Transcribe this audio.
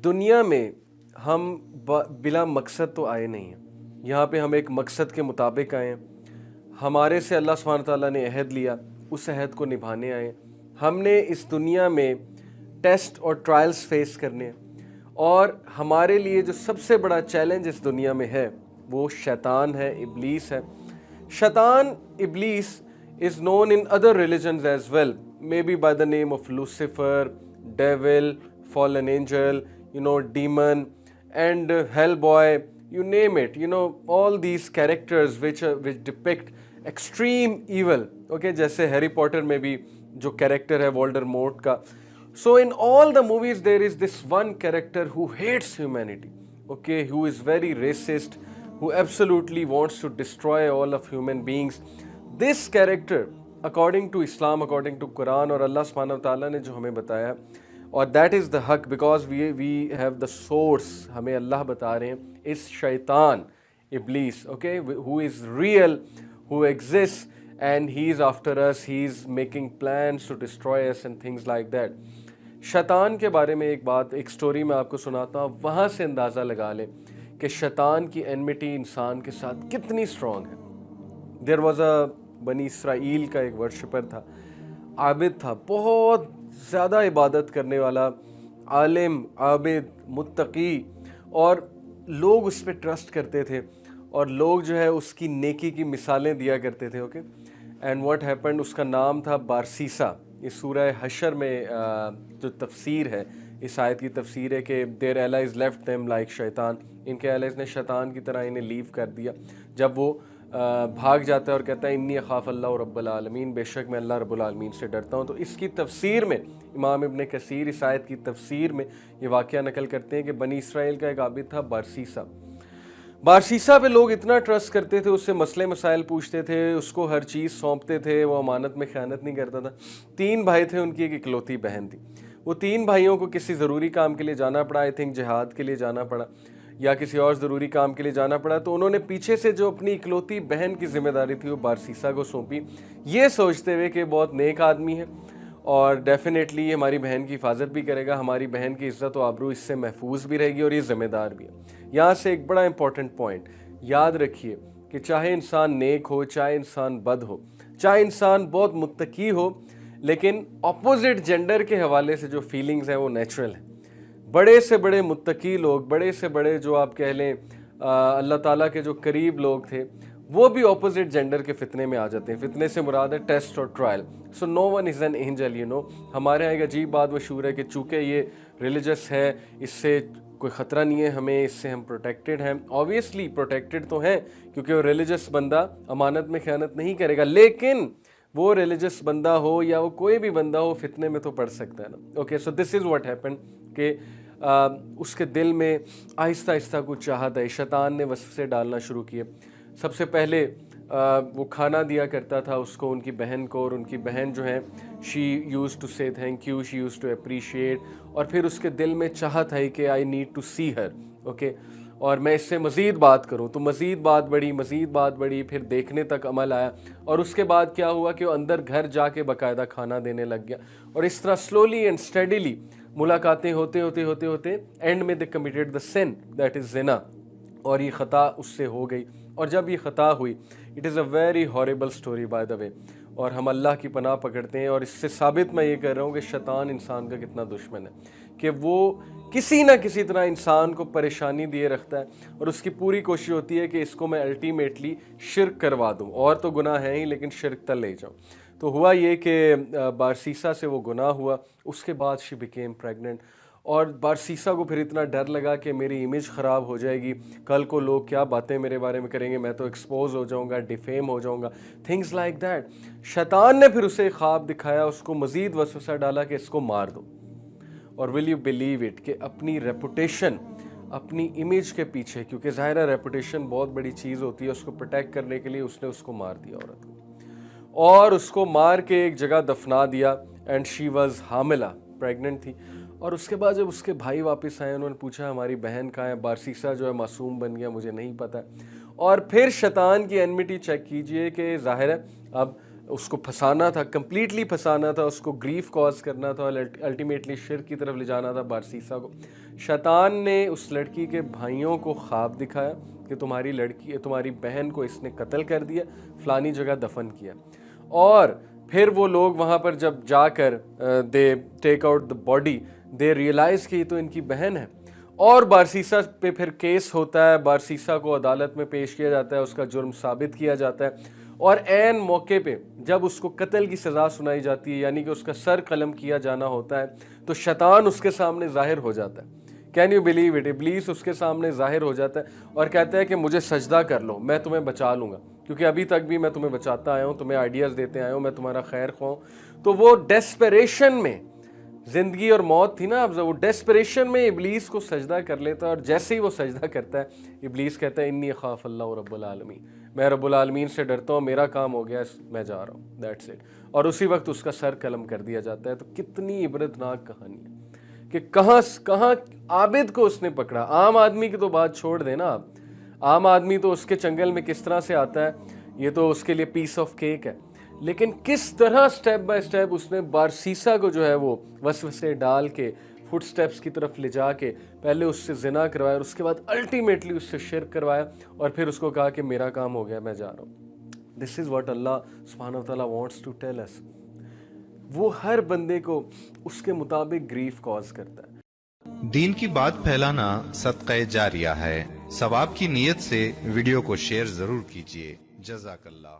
دنیا میں ہم بلا مقصد تو آئے نہیں ہیں، یہاں پہ ہم ایک مقصد کے مطابق آئے ہیں۔ ہمارے سے اللہ سبحانہ تعالیٰ نے عہد لیا، اس عہد کو نبھانے آئے ہیں۔ ہم نے اس دنیا میں ٹیسٹ اور ٹرائلز فیس کرنے ہیں، اور ہمارے لیے جو سب سے بڑا چیلنج اس دنیا میں ہے وہ شیطان ہے، ابلیس ہے۔ شیطان، ابلیس is known in other religions as well, maybe by the name of Lucifer, devil, fallen angel, demon, and hellboy, you name it, all these characters which depict extreme evil, okay, جیسے ہیری پوٹر میں بھی جو character ہے وولڈرمورٹ کا. So in all the movies there is this one character who hates humanity, okay, who is very racist, who absolutely wants to destroy all of human beings. This character according to Islam, according to Quran اور اللہ سبحانہ وتعالیٰ نے جو ہمیں بتایا، اور that is the حق because we have the source، ہمیں اللہ بتا رہے ہیں، اس شیطان ابلیس، okay, who is real, who exists and he is after us, he is making plans to destroy us and things like that. شیطان کے بارے میں ایک سٹوری میں آپ کو سناتا ہوں، وہاں سے اندازہ لگا لیں کہ شیطان کی انمیٹی انسان کے ساتھ کتنی اسٹرانگ ہے. دیر واز اے بنی اسرائیل کا ایک ورشپر تھا، عابد تھا، بہت زیادہ عبادت کرنے والا، عالم، عابد، متقی، اور لوگ اس پہ ٹرسٹ کرتے تھے اور لوگ جو ہے اس کی نیکی کی مثالیں دیا کرتے تھے. اوکے، اینڈ واٹ ہیپنڈ، اس کا نام تھا بارسیسا. اس سورہ حشر میں جو تفسیر ہے، اس آیت کی تفسیر ہے کہ their allies left them like شیطان، ان کے allies نے شیطان کی طرح انہیں لیو کر دیا. جب وہ بھاگ جاتا ہے اور کہتا ہے انی اخاف اللہ رب العالمین، بے شک میں اللہ رب العالمین سے ڈرتا ہوں. تو اس کی تفسیر میں امام ابن کثیر اس آیت کی تفسیر میں یہ واقعہ نقل کرتے ہیں کہ بنی اسرائیل کا ایک عابد تھا بارسیسا. بارسیسا پہ لوگ اتنا ٹرسٹ کرتے تھے، اس سے مسئلے مسائل پوچھتے تھے، اس کو ہر چیز سونپتے تھے، وہ امانت میں خیانت نہیں کرتا تھا. 3 بھائی تھے، ان کی ایک اکلوتی بہن تھی. وہ 3 بھائیوں کو کسی ضروری کام کے لیے جانا پڑا، آئی تھنک جہاد کے لیے جانا پڑا یا کسی اور ضروری کام کے لیے جانا پڑا. تو انہوں نے پیچھے سے جو اپنی اکلوتی بہن کی ذمہ داری تھی وہ بارسیسا کو سونپی، یہ سوچتے ہوئے کہ بہت نیک آدمی ہے اور ڈیفینیٹلی ہماری بہن کی حفاظت بھی کرے گا، ہماری بہن کی عزت و آبرو اس سے محفوظ بھی رہے گی اور یہ ذمہ دار بھی ہے. یہاں سے ایک بڑا امپورٹنٹ پوائنٹ یاد رکھیے کہ چاہے انسان نیک ہو، چاہے انسان بد ہو، چاہے انسان بہت متقی ہو، لیکن اپوزٹ جینڈر کے حوالے سے جو فیلنگز ہیں وہ نیچرل ہیں. بڑے سے بڑے متقی لوگ، بڑے سے بڑے جو آپ کہہ لیں اللہ تعالیٰ کے جو قریب لوگ تھے، وہ بھی اپوزٹ جینڈر کے فتنے میں آ جاتے ہیں. فتنے سے مراد ہے ٹیسٹ اور trial. So no one is an angel, ہمارے یہاں ایک عجیب بات مشہور ہے کہ چونکہ یہ ریلیجس ہے، اس سے کوئی خطرہ نہیں ہے ہمیں، اس سے ہم پروٹیکٹڈ ہیں. آبویسلی پروٹیکٹڈ تو ہیں کیونکہ وہ ریلیجس بندہ امانت میں خیانت نہیں کرے گا، لیکن وہ ریلیجس بندہ ہو یا وہ کوئی بھی بندہ ہو، فتنے میں تو پڑ سکتا ہے نا. Okay, so this is what happen کہ اس کے دل میں آہستہ آہستہ کچھ چاہت ہے، شیطان نے وسوسے ڈالنا شروع کیے. سب سے پہلے وہ کھانا دیا کرتا تھا اس کو، ان کی بہن کو، اور ان کی بہن جو ہے she used to say thank you, she used to appreciate. اور پھر اس کے دل میں چاہت ہے کہ I need to see her, okay, اور میں اس سے مزید بات کروں. تو مزید بات بڑھی، پھر دیکھنے تک عمل آیا. اور اس کے بعد کیا ہوا کہ وہ اندر گھر جا کے باقاعدہ کھانا دینے لگ گیا. اور اس طرح سلولی اینڈ اسٹڈیلی ملاقاتیں ہوتے اینڈ میں دے committed the sun, that is زنا، اور یہ خطا اس سے ہو گئی. اور جب یہ خطا ہوئی، it is a very horrible story by the way, اور ہم اللہ کی پناہ پکڑتے ہیں. اور اس سے ثابت میں یہ کر رہا ہوں کہ شیطان انسان کا کتنا دشمن ہے، کہ وہ کسی نہ کسی طرح انسان کو پریشانی دیے رکھتا ہے، اور اس کی پوری کوشش ہوتی ہے کہ اس کو میں الٹیمیٹلی شرک کروا دوں. اور تو گناہ ہے ہی، لیکن شرک تک لے جاؤں. تو ہوا یہ کہ بارسیسا سے وہ گناہ ہوا. اس کے بعد شی بیکیم پریگننٹ، اور بارسیسا کو پھر اتنا ڈر لگا کہ میری امیج خراب ہو جائے گی، کل کو لوگ کیا باتیں میرے بارے میں کریں گے، میں تو ایکسپوز ہو جاؤں گا، ڈیفیم ہو جاؤں گا، تھنگز لائک دیٹ. شیطان نے پھر اسے خواب دکھایا، اس کو مزید وسوسہ ڈالا کہ اس کو مار دو. اور ول یو بلیو اٹ کہ اپنی ریپوٹیشن، اپنی امیج کے پیچھے، کیونکہ ظاہر ہے ریپوٹیشن بہت بڑی چیز ہوتی ہے، اس کو پروٹیکٹ کرنے کے لیے اس نے اس کو مار دیا، عورت کو، اور اس کو مار کے ایک جگہ دفنا دیا. اینڈ شی واز حاملہ، پریگننٹ تھی. اور اس کے بعد جب اس کے بھائی واپس آئے، انہوں نے پوچھا ہماری بہن کہاں ہے؟ بارسیسا جو ہے معصوم بن گیا، مجھے نہیں پتہ. اور پھر شیطان کی انمیٹی چیک کیجئے کہ ظاہر ہے اب اس کو پھنسانا تھا، کمپلیٹلی پھنسانا تھا، اس کو گریف کاز کرنا تھا اور الٹیمیٹلی شرک کی طرف لے جانا تھا بارسیسا کو۔ شیطان نے اس لڑکی کے بھائیوں کو خواب دکھایا کہ تمہاری بہن کو اس نے قتل کر دیا، فلانی جگہ دفن کیا، اور پھر وہ لوگ وہاں پر جب جا کر they take out the body, they realize کہ یہ تو ان کی بہن ہے، اور بارسیسا پہ پھر کیس ہوتا ہے، بارسیسا کو عدالت میں پیش کیا جاتا ہے، اس کا جرم ثابت کیا جاتا ہے، اور عین موقع پہ جب اس کو قتل کی سزا سنائی جاتی ہے، یعنی کہ اس کا سر قلم کیا جانا ہوتا ہے، تو شیطان اس کے سامنے ظاہر ہو جاتا ہے۔ Can you believe it? ابلیس اس کے سامنے ظاہر ہو جاتا ہے اور کہتا ہے کہ مجھے سجدہ کر لو، میں تمہیں بچا لوں گا، کیونکہ ابھی تک بھی میں تمہیں بچاتا آیا ہوں، تمہیں آئیڈیاز دیتے آیا ہوں، میں تمہارا خیر خواہ ہوں۔ تو وہ ڈیسپریشن میں، زندگی اور موت تھی نا، اب وہ ڈیسپریشن میں ابلیس کو سجدہ کر لیتا ہے، اور جیسے ہی وہ سجدہ کرتا ہے، ابلیس کہتا ہے انی اخاف اللہ رب العالمین، میں رب العالمین سے ڈرتا ہوں، میرا کام ہو گیا، میں جا رہا ہوں، دیٹس اٹ، اور اسی وقت اس کا سر قلم کر دیا جاتا ہے۔ تو کتنی عبرتناک کہانی ہے کہ کہاں عابد کو اس نے پکڑا۔ عام آدمی کی تو بات چھوڑ دینا آپ، عام آدمی تو اس کے چنگل میں کس طرح سے آتا ہے، یہ تو اس کے لیے پیس آف کیک ہے، لیکن کس طرح سٹیپ بائی سٹیپ اس نے بارسیسا کو جو ہے وہ وسوسے ڈال کے فٹ سٹیپس کی طرف لے جا کے پہلے اس سے زنا کروایا، اور اس کے بعد الٹیمیٹلی اس سے شرک کروایا، اور پھر اس کو کہا کہ میرا کام ہو گیا، میں جا رہا ہوں۔ دس از واٹ اللہ سبحانہ وتعالیٰ وانٹس ٹو ٹیل اس۔ وہ ہر بندے کو اس کے مطابق گریف کاز کرتا ہے۔ دین کی بات پھیلانا صدقہ جاریہ ہے، ثواب کی نیت سے ویڈیو کو شیئر ضرور کیجیے۔ جزاک اللہ۔